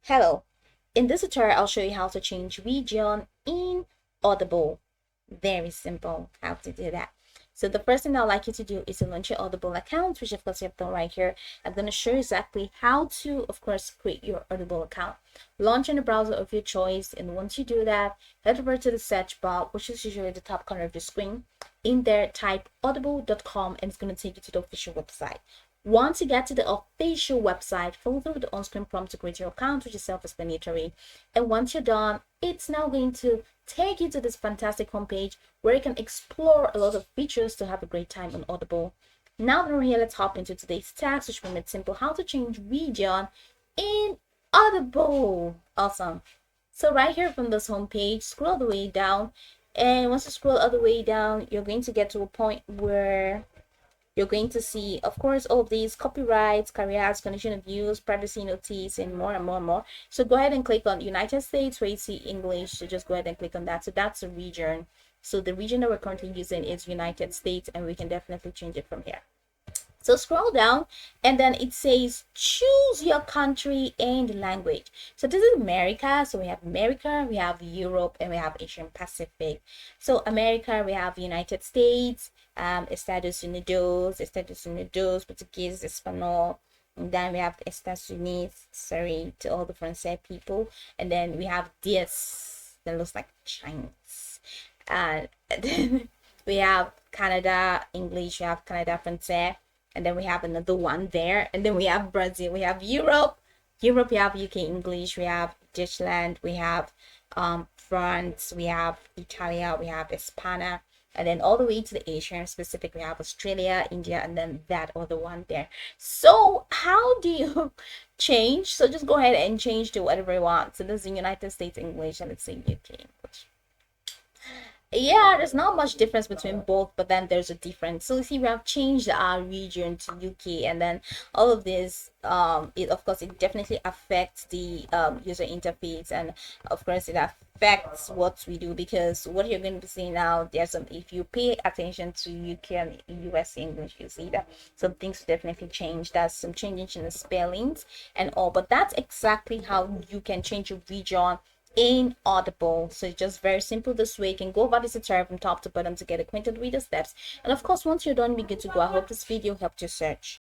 Hello, in this tutorial I'll show you how to change region in Audible. Very simple how to do that. So the first thing I'd like you to do is to launch your Audible account, which of course you have done right here. I'm going to show you exactly how to, of course, create your Audible account. Launch in the browser of your choice, and once you do that, head over to the search bar, which is usually the top corner of your screen. In there, type audible.com and it's going to take you to the official website. Once you get to the official website, follow through the on-screen prompt to create your account, which is self-explanatory. And once you're done, it's now going to take you to this fantastic homepage where you can explore a lot of features to have a great time on Audible. Now that we're here, let's hop into today's task, which we made simple: how to change region in Audible. Awesome. So right here from this homepage, scroll the way down, and once you scroll all the way down, you're going to get to a point where you're going to see, of course, all of these copyrights, caveats, condition of use, privacy notice, and more and more and more. So go ahead and click on United States where you see English. So just go ahead and click on that. So that's the region. So the region that we're currently using is United States, and we can definitely change it from here. So scroll down, and then it says choose your country and language. So this is America. So we have America, we have Europe, and we have Asian Pacific. So America, we have United States, Estados Unidos, Portuguese, Espanol. And then we have Estados Unidos, sorry to all the Francais people. And then we have this that looks like Chinese. And then we have Canada, English, we have Canada, Francais. And then we have another one there, and then we have Brazil, we have Europe, we have UK English, we have Deutschland, we have France, we have Italia, we have Hispana, and then all the way to the Asian Pacific, we have Australia, India, and then that other one there. So how do you change? So just go ahead and change to whatever you want. So this is United States English, and let's say UK English. Yeah, there's not much difference between both, but then there's a difference. So you see, we have changed our region to UK, and then all of this, it of course it definitely affects the user interface, and of course it affects what we do, because what you're going to be seeing now, there's some, if you pay attention to UK and US English, you see that some things definitely change. There's some changes in the spellings and all, but that's exactly how you can change your region in Audible. So it's just very simple this way. You can go over this tutorial from top to bottom to get acquainted with the steps, and of course once you're done, be good to go. I hope this video helped you search.